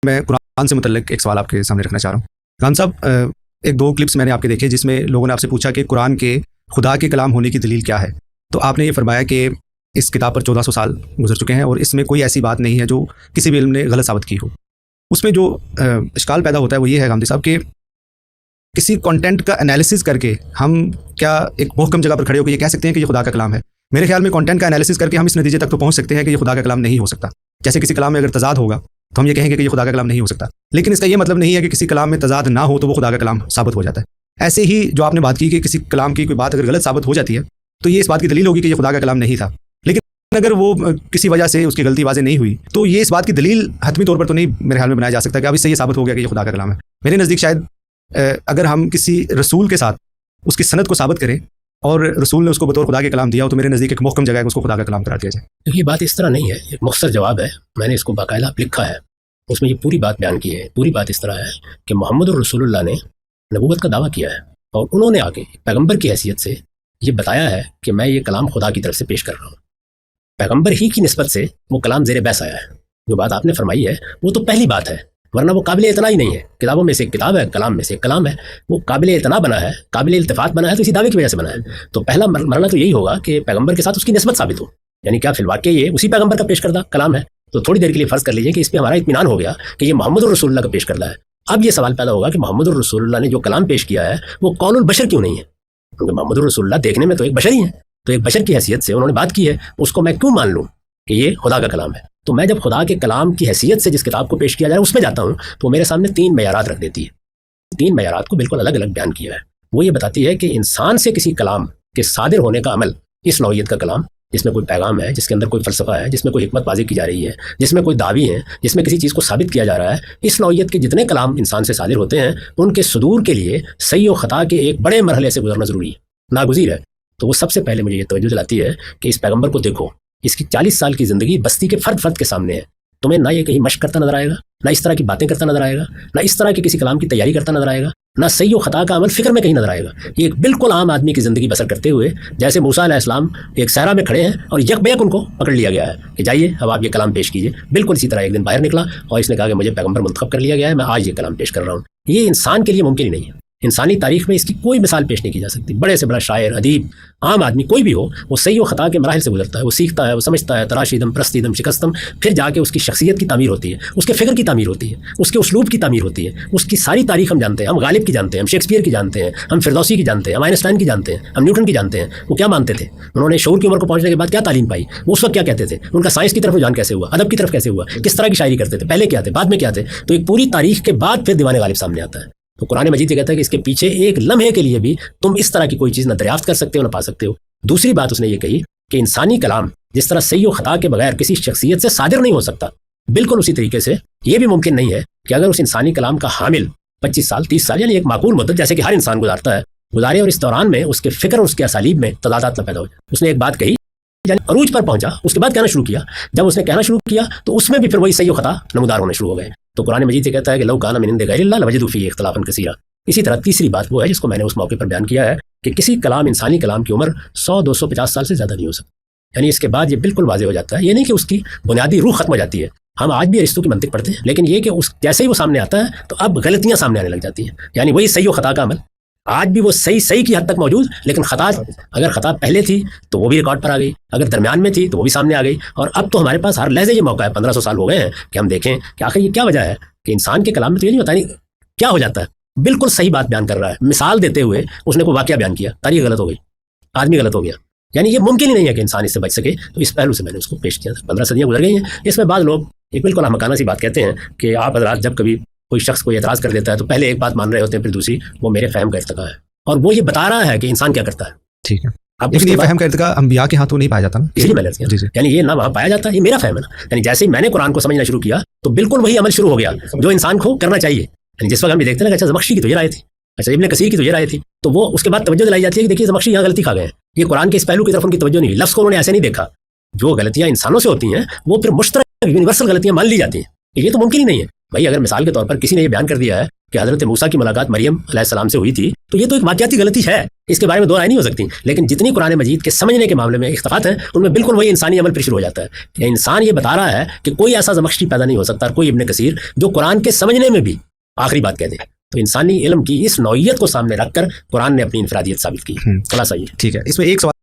میں قرآن سے متعلق ایک سوال آپ کے سامنے رکھنا چاہ رہا ہوں. خان صاحب، ایک دو کلپس میں نے آپ کے دیکھے جس میں لوگوں نے آپ سے پوچھا کہ قرآن کے خدا کے کلام ہونے کی دلیل کیا ہے. تو آپ نے یہ فرمایا کہ اس کتاب پر 1400 سال گزر چکے ہیں اور اس میں کوئی ایسی بات نہیں ہے جو کسی بھی علم نے غلط ثابت کی ہو. اس میں جو اشکال پیدا ہوتا ہے وہ یہ ہے غامدی صاحب کہ کسی کانٹینٹ کا انالیسس کر کے ہم کیا ایک محکم جگہ پر کھڑے ہو کے یہ کہہ سکتے ہیں کہ یہ خدا کا کلام ہے؟ میرے خیال میں کانٹینٹ کا انالیسس کر کے ہم اس نتیجے تک تو پہنچ سکتے ہیں کہ یہ خدا کا کلام نہیں ہو سکتا. جیسے کسی کلام میں اگر تضاد ہوگا تو ہم یہ کہیں گے کہ یہ خدا کا کلام نہیں ہو سکتا، لیکن اس کا یہ مطلب نہیں ہے کہ کسی کلام میں تضاد نہ ہو تو وہ خدا کا کلام ثابت ہو جاتا ہے. ایسے ہی جو آپ نے بات کی کہ کسی کلام کی کوئی بات اگر غلط ثابت ہو جاتی ہے تو یہ اس بات کی دلیل ہوگی کہ یہ خدا کا کلام نہیں تھا. لیکن اگر وہ کسی وجہ سے اس کی غلطی واضح نہیں ہوئی تو یہ اس بات کی دلیل حتمی طور پر تو نہیں میرے خیال میں بنایا جا سکتا کہ اب اس سے یہ ثابت ہو گیا کہ یہ خدا کا کلام ہے. میرے نزدیک شاید اگر ہم کسی رسول کے ساتھ اس کی سند کو ثابت کریں اور رسول نے اس کو بطور خدا کے کلام دیا ہو تو میرے نزدیک ایک محکم جگہ ہے کہ اس کو خدا کا کلام قرار دیا جائے. یہ بات اس طرح نہیں ہے، ایک مختصر جواب ہے، میں نے اس کو باقاعدہ لکھا ہے، اس میں یہ پوری بات بیان کی ہے. پوری بات اس طرح ہے کہ محمد الرسول اللہ نے نبوت کا دعویٰ کیا ہے اور انہوں نے آگے پیغمبر کی حیثیت سے یہ بتایا ہے کہ میں یہ کلام خدا کی طرف سے پیش کر رہا ہوں. پیغمبر ہی کی نسبت سے وہ کلام زیر بحث آیا ہے. جو بات آپ نے فرمائی ہے وہ تو پہلی بات ہے، ورنہ وہ قابل اعتنا ہی نہیں ہے. کتابوں میں سے ایک کتاب ہے، کلام میں سے ایک کلام ہے، وہ قابل اعتنا بنا ہے، قابل التفات بنا ہے تو اسی دعوے کی وجہ سے بنا ہے. تو پہلا مرحلہ تو یہی ہوگا کہ پیغمبر کے ساتھ اس کی نسبت ثابت ہو، یعنی کیا فی الواقع یہ اسی پیغمبر کا پیش کردہ کلام ہے. تو تھوڑی دیر کے لیے فرض کر لیجیے کہ اس پہ ہمارا اطمینان ہو گیا کہ یہ محمد الرسول اللہ کا پیش کردہ ہے. اب یہ سوال پیدا ہوگا کہ محمد الرسول اللہ نے جو کلام پیش کیا ہے وہ قول البشر کیوں نہیں ہے؟ کیونکہ محمد الرسول اللہ دیکھنے میں تو ایک بشر ہی ہیں، تو ایک بشر کی حیثیت سے انہوں نے بات کی ہے، اس کو میں کیوں مان لوں کہ یہ خدا کا کلام ہے؟ تو میں جب خدا کے کلام کی حیثیت سے جس کتاب کو پیش کیا جائے اس میں جاتا ہوں تو میرے سامنے 3 معیارات رکھ دیتی ہے. 3 معیارات کو بالکل الگ الگ بیان کیا ہے. وہ یہ بتاتی ہے کہ انسان سے کسی کلام کے صادر ہونے کا عمل، اس نوعیت کا کلام جس میں کوئی پیغام ہے، جس کے اندر کوئی فلسفہ ہے، جس میں کوئی حکمت بازی کی جا رہی ہے، جس میں کوئی دعوی ہے، جس میں کسی چیز کو ثابت کیا جا رہا ہے، اس نوعیت کے جتنے کلام انسان سے صادر ہوتے ہیں ان کے صدور کے لیے صحیح و خطا کے ایک بڑے مرحلے سے گزرنا ضروری ہے، ناگزیر ہے. تو وہ سب سے پہلے مجھے یہ توجہ دلاتی ہے کہ اس پیغمبر کو دیکھو، اس کی 40 سال کی زندگی بستی کے فرد فرد کے سامنے ہے. تمہیں نہ یہ کہیں مشق کرتا نظر آئے گا، نہ اس طرح کی باتیں کرتا نظر آئے گا، نہ اس طرح کے کسی کلام کی تیاری کرتا نظر آئے گا، نہ صحیح و خطا کا عمل فکر میں کہیں نظر آئے گا. یہ ایک بالکل عام آدمی کی زندگی بسر کرتے ہوئے جیسے موسیٰ علیہ السلام ایک صحرا میں کھڑے ہیں اور یک بیک ان کو پکڑ لیا گیا ہے کہ جائیے اب آپ یہ کلام پیش کیجیے. بالکل اسی طرح ایک دن باہر نکلا اور اس نے کہا کہ مجھے پیغمبر منتخب کر لیا گیا ہے، میں آج یہ کلام پیش کر رہا ہوں. یہ انسان کے لیے ممکن ہی نہیں ہے. انسانی تاریخ میں اس کی کوئی مثال پیش نہیں کی جا سکتی. بڑے سے بڑا شاعر، ادیب، عام آدمی کوئی بھی ہو، وہ صحیح و خطا کے مراحل سے گزرتا ہے، وہ سیکھتا ہے، وہ سمجھتا ہے، تراشیدم پرستیدم شکستم، پھر جا کے اس کی شخصیت کی تعمیر ہوتی ہے، اس کے فکر کی تعمیر ہوتی ہے، اس کے اسلوب کی تعمیر ہوتی ہے. اس کی ساری تاریخ ہم جانتے ہیں، ہم غالب کی جانتے ہیں، ہم شیکسپیئر کی جانتے ہیں، ہم فردوسی کی جانتے ہیں، ہم آئنسٹائن کی جانتے ہیں، ہم نیوٹن کی جانتے ہیں. وہ کیا مانتے تھے؟ انہوں نے شعور کی عمر کو پہنچنے کے بعد کیا تعلیم پائی؟ وہ اس وقت کیا کہتے تھے؟ ان کا سائنس کی طرف رجحان کیسے ہوا؟ ادب کی طرف کیسے ہوا؟ کس طرح کی شاعری کرتے تھے؟ پہلے کیا تھے؟ بعد میں کیا تھے؟ تو ایک پوری تاریخ کے بعد پھر دیوان غالب سامنے آتا ہے. تو قرآن مجید یہ کہتا ہے کہ اس کے پیچھے ایک لمحے کے لیے بھی تم اس طرح کی کوئی چیز نہ دریافت کر سکتے ہو نہ پا سکتے ہو. دوسری بات اس نے یہ کہی کہ انسانی کلام جس طرح صحیح و خطا کے بغیر کسی شخصیت سے صادر نہیں ہو سکتا، بالکل اسی طریقے سے یہ بھی ممکن نہیں ہے کہ اگر اس انسانی کلام کا حامل 25 سال 30 سال یعنی ایک معقول مدت جیسے کہ ہر انسان گزارتا ہے گزارے اور اس دوران میں اس کے فکر اور اس کے اسالیب میں تضادات نہ پیدا ہو. اس نے ایک بات کہی، یعنی عروج پر پہنچا، اس کے بعد کہنا شروع کیا. جب اس نے کہنا شروع کیا تو اس میں بھی پھر وہی صحیح و خطا نمودار ہونے شروع ہو گئے. تو قرآن مجید یہ کہتا ہے کہ لو کان من عند غیر اللہ لوجدوا فیہ اختلافا کثیرا. اسی طرح تیسری بات وہ ہے جس کو میں نے اس موقع پر بیان کیا ہے کہ کسی کلام، انسانی کلام کی عمر 100-250 سال سے زیادہ نہیں ہو سکتی. یعنی اس کے بعد یہ بالکل واضح ہو جاتا ہے، یہ نہیں کہ اس کی بنیادی روح ختم ہو جاتی ہے. ہم آج بھی ارسطو کی منطق پڑھتے ہیں، لیکن یہ کہ اس جیسے ہی وہ سامنے آتا ہے تو اب غلطیاں سامنے آنے لگ جاتی ہیں. یعنی وہی صحیح و خطا کا عمل آج بھی وہ صحیح کی حد تک موجود، لیکن خطا، اگر خطا پہلے تھی تو وہ بھی ریکارڈ پر آ گئی، اگر درمیان میں تھی تو وہ بھی سامنے آ گئی، اور اب تو ہمارے پاس ہر لحظے یہ موقع ہے. 1500 سال ہو گئے ہیں کہ ہم دیکھیں کہ آخر یہ کیا وجہ ہے کہ انسان کے کلام میں تو یہ نہیں ہوتا نہیں کیا ہو جاتا ہے، بالکل صحیح بات بیان کر رہا ہے، مثال دیتے ہوئے اس نے کوئی واقعہ بیان کیا، تاریخ غلط ہو گئی، آدمی غلط ہو گیا. یعنی یہ ممکن ہی نہیں ہے کہ انسان اس سے بچ سکے. تو اس پہلو سے میں نے اس کو پیش کیا. 15 صدیاں گزر گئی ہیں. اس میں بعض لوگ ایک بالکل احمقانہ سی بات کہتے ہیں کہ آپ حضرات جب کبھی کوئی شخص کوئی اعتراض کر دیتا ہے تو پہلے ایک بات مان رہے ہوتے ہیں، پھر دوسری. وہ میرے فہم کا ارتقا ہے اور وہ یہ بتا رہا ہے کہ انسان کیا کرتا ہے. ٹھیک ہے، اب لیکن یہ فہم کا ارتقا انبیاء کے ہاتھوں نہیں پایا جاتا نا، اس لیے میں نے یعنی یہ نہ وہاں پایا جاتا ہے، یہ میرا فہم ہے نا. یعنی جیسے ہی میں نے قرآن کو سمجھنا شروع کیا تو بالکل وہی عمل شروع ہو گیا جو انسان کو کرنا چاہیے. یعنی جس وقت ہم یہ دیکھتے ہیں کہ اچھا زمخشری کی تو یہ رائے تھی، اچھا ابن کثیر کی تو یہ رائے تھی، تو وہ اس کے بعد توجہ دلائی جاتی ہے کہ دیکھیے زمخشری یہاں غلطی کھا گئے ہیں. یہ قرآن کے اس پہلو کی طرف ان کی توجہ نہیں ہوئی، لفظ کو انہوں نے ایسے نہیں دیکھا. جو غلطیاں انسانوں سے ہوتی ہیں وہ پھر مشترک یونیورسل غلطیاں مان لی جاتی ہیں. یہ تو ممکن ہی نہیں ہے بھائی اگر مثال کے طور پر کسی نے یہ بیان کر دیا ہے کہ حضرت موسیٰ کی ملاقات مریم علیہ السلام سے ہوئی تھی تو یہ تو ایک واقعاتی غلطی ہے، اس کے بارے میں دو رائے نہیں ہو سکتی، لیکن جتنی قرآن مجید کے سمجھنے کے معاملے میں اختلافات ہیں ان میں بالکل وہی انسانی عمل پھر شروع ہو جاتا ہے۔ انسان یہ بتا رہا ہے کہ کوئی ایسا زمخشری پیدا نہیں ہو سکتا اور کوئی ابن کثیر جو قرآن کے سمجھنے میں بھی آخری بات کہہ دے، تو انسانی علم کی اس نوعیت کو سامنے رکھ کر قرآن نے اپنی انفرادیت ثابت کی۔ خلاصہ یہ ٹھیک ہے، اس میں ایک سوال